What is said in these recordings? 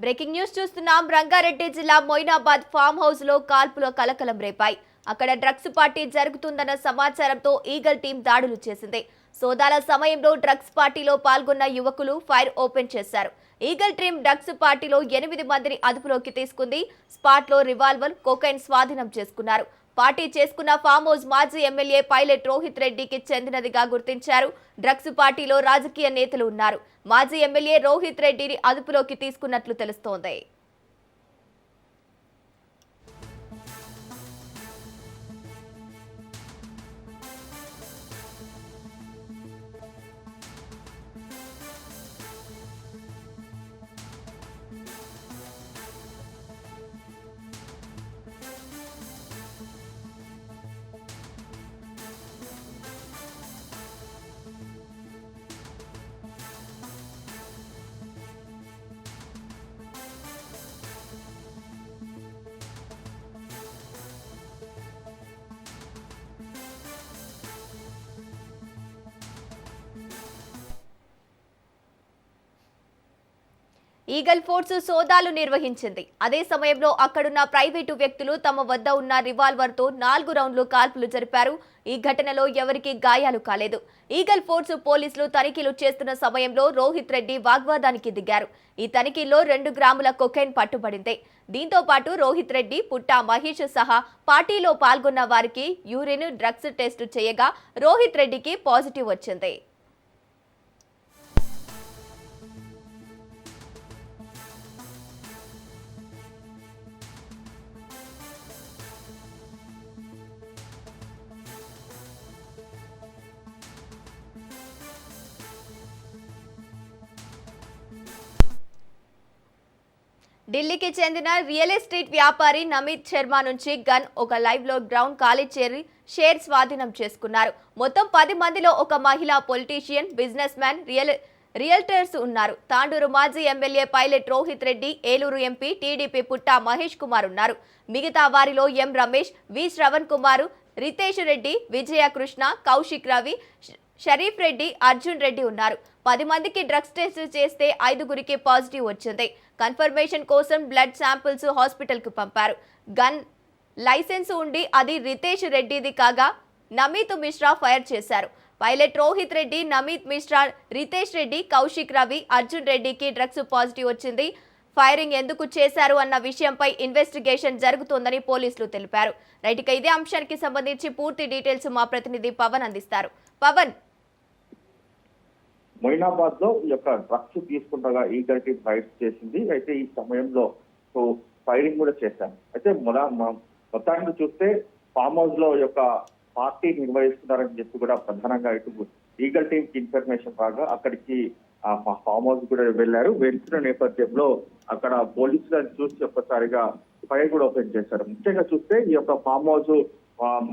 Breaking news చూస్తున్నాం. రంగారెడ్డి జిల్లా Moinabad farm house లో కాల్పుల కలకలం రేపాయి. అక్కడ డ్రగ్స్ పార్టీ జరుగుతుందన్న సమాచారంతో ఈగల్ టీం దాడులు చేసింది. సోదాల సమయంలో డ్రగ్స్ పార్టీలో పాల్గొన్న యువకులు ఫైర్ ఓపెన్ చేశారు. ఈగల్ టీం డ్రగ్స్ పార్టీలో 8 మందిని అదుపులోకి తీసుకుంది. స్పాట్ లో రివాల్వర్, కొకైన్ స్వాధీనం చేసుకున్నారు. పార్టీ చేసుకున్న ఫామ్ హౌస్ మాజీ ఎమ్మెల్యే పైలట్ రోహిత్ రెడ్డికి చెందినదిగా గుర్తించారు. డ్రగ్స్ పార్టీలో రాజకీయ నేతలు ఉన్నారు. మాజీ ఎమ్మెల్యే రోహిత్ రెడ్డిని అదుపులోకి తీసుకున్నట్లు తెలుస్తోంది. ఈగల్ ఫోర్స్ సోదాలు నిర్వహించింది. అదే సమయంలో అక్కడున్న ప్రైవేటు వ్యక్తులు తమ వద్ద ఉన్న రివాల్వర్ తో 4 రౌండ్లు కాల్పులు జరిపారు. ఈ ఘటనలో ఎవరికీ గాయాలు కాలేదు. ఈగల్ ఫోర్స్ పోలీసులు తనిఖీలు చేస్తున్న సమయంలో రోహిత్ రెడ్డి వాగ్వాదానికి దిగారు. ఈ తనిఖీల్లో 2 గ్రాముల కొకైన్ పట్టుబడింది. దీంతో పాటు రోహిత్ రెడ్డి, పుట్టా మహేష్ సహా పార్టీలో పాల్గొన్న వారికి యూరిన్, డ్రగ్స్ టెస్టు చేయగా రోహిత్ రెడ్డికి పాజిటివ్ వచ్చింది. ఢిల్లీకి చెందిన రియల్ ఎస్టేట్ వ్యాపారి నమిత్ శర్మ నుంచి గన్, ఒక లైవ్ లో గ్రౌండ్ ఖాళీ షేర్ స్వాధీనం చేసుకున్నారు. మొత్తం 10 మందిలో ఒక మహిళా పొలిటీషియన్, బిజినెస్ మ్యాన్, రియల్టర్స్ ఉన్నారు. తాండూరు మాజీ MLA Pilot Rohith Reddy, Eluru MP TDP Putta Mahesh Kumar ఉన్నారు. మిగతా వారిలో ఎం రమేష్, వి శ్రవణ్ కుమార్, రితేష్ రెడ్డి, విజయ కృష్ణ, కౌశిక్ రవి, షరీఫ్ రెడ్డి, అర్జున్ రెడ్డి ఉన్నారు. 10 మందికి డ్రగ్స్ టెస్ట్ చేస్తే 5గురికి పాజిటివ్ వచ్చింది. కన్ఫర్మేషన్ కోసం బ్లడ్ శాంపిల్స్ హాస్పిటల్ కు పంపారు. గన్ లైసెన్స్ ఉండి అది రితేష్ రెడ్డిది కాగా నమిత్ మిశ్రా ఫైర్ చేశారు. పైలట్ రోహిత్ రెడ్డి, నమిత్ మిశ్రా, రితేష్ రెడ్డి, కౌశిక్ రవి, అర్జున్ రెడ్డికి డ్రగ్స్ పాజిటివ్ వచ్చింది. ఫైరింగ్ ఎందుకు చేశారు అన్న విషయంపై ఇన్వెస్టిగేషన్ జరుగుతోందని పోలీసులు తెలిపారు. రైట్, ఇదే అంశానికి సంబంధించి పూర్తి డీటెయిల్స్ మా ప్రతినిధి పవన్ అందిస్తారు. పవన్, మొయినాబాద్ లో ఈ యొక్క డ్రగ్స్ తీసుకుంటగా ఈగల్ టీం ఫైట్ చేసింది. అయితే ఈ సమయంలో ఫైరింగ్ కూడా చేశారు. అయితే మొత్తానికి చూస్తే ఫామ్ హౌస్ లో యొక్క పార్టీ నిర్వహిస్తున్నారని చెప్పి కూడా ప్రధానంగా ఇటు ఈగల్ టీం కి ఇన్ఫర్మేషన్ రాగా అక్కడికి ఫామ్ హౌస్ కూడా వెళ్లారు. వెళ్తున్న నేపథ్యంలో అక్కడ పోలీసులను చూసి ఒక్కసారిగా ఫైర్ కూడా ఓపెన్ చేశారు. ముఖ్యంగా చూస్తే ఈ యొక్క ఫామ్ హౌస్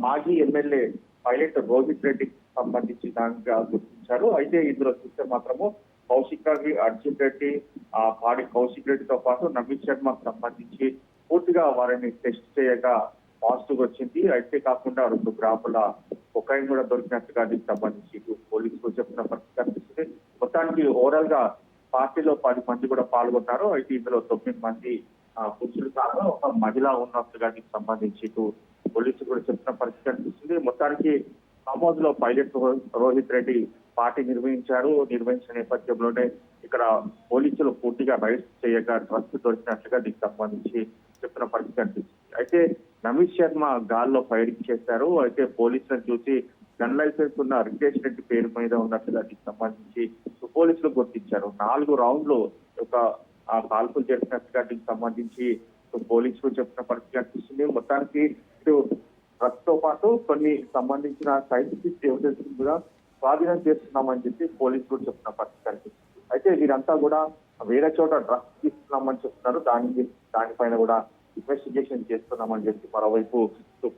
మాజీ ఎమ్మెల్యే పైలట్ రోహిత్ రెడ్డికి సంబంధించి దానిగా గుర్తించారు. అయితే ఇందులో చూస్తే మాత్రము కౌశిక్ రవి, అర్జున్ రెడ్డి, పాడి కౌశిక్ రెడ్డితో పాటు నవీన్ శర్మకు సంబంధించి పూర్తిగా వారిని టెస్ట్ చేయగా పాజిటివ్ వచ్చింది. అయితే కాకుండా 2 గ్రాముల కొకైన్ కూడా దొరికినట్టుగా దీనికి సంబంధించి పోలీసులు చెప్పిన పరిస్థితి కనిపిస్తుంది. మొత్తానికి ఓవరాల్ గా పార్టీలో 10 మంది కూడా పాల్గొన్నారు. అయితే ఇందులో 9 మంది పురుషులు కాగా ఒక మహిళ ఉన్నట్టుగా దీనికి సంబంధించి పోలీసులు కూడా చెప్పిన పరిస్థితి కనిపిస్తుంది. మొత్తానికి ఫామ్ హౌస్ లో పైలట్ రోహిత్ రెడ్డి పార్టీ నిర్వహించిన నేపథ్యంలోనే ఇక్కడ పోలీసులు పూర్తిగా రైడ్స్ చేయగా డ్రగ్స్ దొరికినట్లుగా దీనికి సంబంధించి చెప్పిన పరిస్థితి కనిపిస్తుంది. అయితే నమిత్ శర్మ గాల్లో ఫైరింగ్ చేశారు. అయితే పోలీసులను చూసి గన్ లైసెన్స్ ఉన్న రితేష్ రెడ్డి పేరు మీద ఉన్నట్లుగా దీనికి సంబంధించి పోలీసులు గుర్తించారు. 4 రౌండ్లు ఒక కాల్పులు జరిపినట్టుగా దీనికి సంబంధించి పోలీసులు చెప్పిన పరిస్థితి కనిపిస్తుంది. మొత్తానికి ఇటు డ్రగ్స్ తో పాటు కొన్ని సంబంధించిన సైంటిఫిక్ ఎవిడెన్స్ కూడా స్వాధీనం చేస్తున్నామని చెప్పి పోలీసులు చెప్పిన పరిస్థితి కనిపిస్తుంది. అయితే వీరంతా కూడా వేరే చోట డ్రగ్స్ తీసుకున్నామని చెప్తున్నారు. దానిపైన కూడా ఇన్వెస్టిగేషన్ చేస్తున్నామని చెప్పి మరోవైపు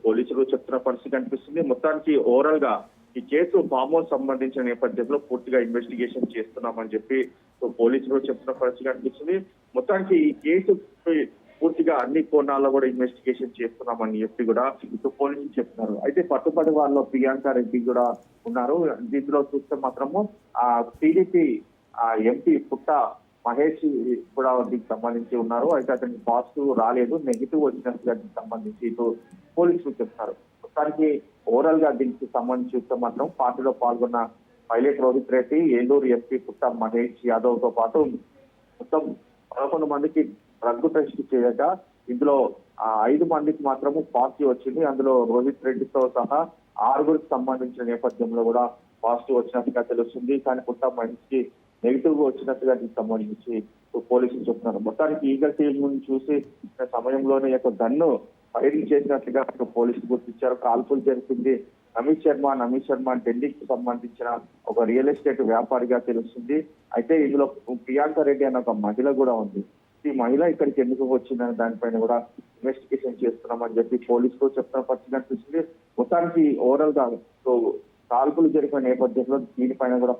పోలీసులు చెప్తున్న పరిస్థితి కనిపిస్తుంది. మొత్తానికి ఓవరాల్ గా ఈ కేసు ఫామ్ హౌస్ సంబంధించిన నేపథ్యంలో పూర్తిగా ఇన్వెస్టిగేషన్ చేస్తున్నామని చెప్పి పోలీసులు చెప్తున్న పరిస్థితి కనిపిస్తుంది. మొత్తానికి ఈ కేసు పూర్తిగా అన్ని కోణాల్లో కూడా ఇన్వెస్టిగేషన్ చేస్తున్నామని చెప్పి కూడా పోలీసులు చెప్తున్నారు. అయితే పట్టుబడి వాళ్ళలో ప్రియాంక రెడ్డి కూడా ఉన్నారు. దీంట్లో చూస్తే మాత్రము టీడీపీ ఎంపీ పుట్ట మహేష్ కూడా దీనికి సంబంధించి ఉన్నారు. అయితే అతనికి పాజిటివ్ రాలేదు, నెగిటివ్ వచ్చినట్టుగా దీనికి సంబంధించి ఇటు పోలీసులు చెప్తారు. మొత్తానికి ఓవరాల్ గా దీనికి సంబంధించి చూస్తే మాత్రం పార్టీలో పాల్గొన్న పైలట్ రోహిత్ రెడ్డి, ఏలూరు ఎస్పీ పుట్ట మహేష్ యాదవ్ తో పాటు మొత్తం 11 మందికి డ్రగ్ టెస్ట్ చేయగా ఇందులో 5 మందికి మాత్రము పాజిటివ్ వచ్చింది. అందులో రోహిత్ రెడ్డితో సహా 6గురికి సంబంధించిన నేపథ్యంలో కూడా పాజిటివ్ వచ్చినట్టుగా తెలుస్తుంది. కానీ పుట్ట మహేష్కి నెగిటివ్ గా వచ్చినట్టుగా దీనికి సంబంధించి పోలీసులు చెప్తున్నారు. మొత్తానికి ఈగల్ టీం చూసి సమయంలోనే యొక్క గన్ను ఫైరింగ్ చేసినట్లుగా పోలీసులు గుర్తించారు. కాల్పులు జరిపింది నమీత్ శర్మ ఢిల్లీకి సంబంధించిన ఒక రియల్ ఎస్టేట్ వ్యాపారిగా తెలుస్తుంది. అయితే ఇందులో ప్రియాంక రెడ్డి అనే ఒక మహిళ కూడా ఉంది. ఈ మహిళ ఇక్కడికి ఎందుకు వచ్చిందనే దానిపైన కూడా ఇన్వెస్టిగేషన్ చేస్తున్నామని చెప్పి పోలీసులు చెప్తున్న పరిస్థితి అనిపిస్తుంది. మొత్తానికి ఓవరాల్ గా కాల్పులు జరిపిన నేపథ్యంలో దీనిపైన కూడా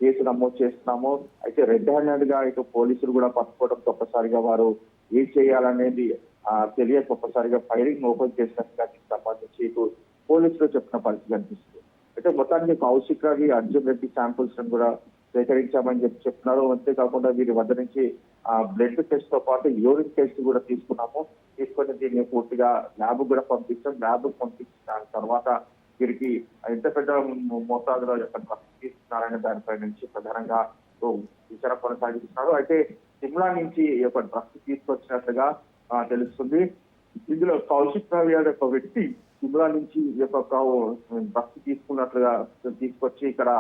కేసు నమోదు చేస్తున్నాము. అయితే రెడ్ హ్యాండెడ్ గా ఇటు పోలీసులు కూడా పట్టుకోవడంతో ఒక్కసారిగా వారు ఏం చేయాలనేది తెలియక ఒక్కసారిగా ఫైరింగ్ ఓపెన్ చేసినట్టుగా దీనికి సంబంధించి ఇటు పోలీసులు చెప్పిన పరిస్థితి అనిపిస్తుంది. అయితే మొత్తానికి కౌశిక్ రవి, అర్జున్ రెడ్డి శాంపుల్స్ కూడా సేకరించామని చెప్పి చెప్తున్నారు. అంతేకాకుండా వీరి వద్ద నుంచి బ్లడ్ టెస్ట్ తో పాటు యూరిన్ టెస్ట్ కూడా తీసుకొని దీన్ని పూర్తిగా ల్యాబ్ కూడా పంపించాం. ల్యాబ్ పంపించిన తర్వాత వీరికి ఎంత పెద్ద మోతాదులో డ్రగ్స్ తీసుకున్నారనే దానిపై నుంచి ప్రధానంగా విచారణ కొనసాగిస్తున్నారు. అయితే సిమ్లా నుంచి ఈ యొక్క డ్రగ్స్ తీసుకొచ్చినట్లుగా తెలుస్తుంది. ఇందులో కౌశిక్ రవి అనే ఒక వ్యక్తి సిమ్లా నుంచి ఈ యొక్క డ్రగ్స్ తీసుకొచ్చి ఇక్కడ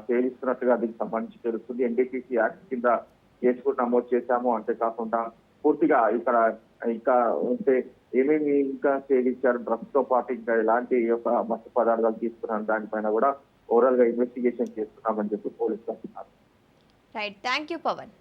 సేవిస్తున్నట్టుగా దీనికి సంబంధించి తెలుస్తుంది. ఎన్డీపీసీ యాక్ట్ కింద కేసు కూడా నమోదు చేశాము. అంతేకాకుండా పూర్తిగా ఇక్కడ ఇంకా ఉంటే ఏమేమి ఇంకా సేవించారు, డ్రగ్స్ తో పాటు ఇంకా ఎలాంటి యొక్క మత్తు పదార్థాలు తీసుకున్నారు దానిపైన కూడా ఓవరాల్ గా ఇన్వెస్టిగేషన్ చేస్తున్నామని చెప్పి పోలీసులు అంటున్నారు. Right, thank you Pawan.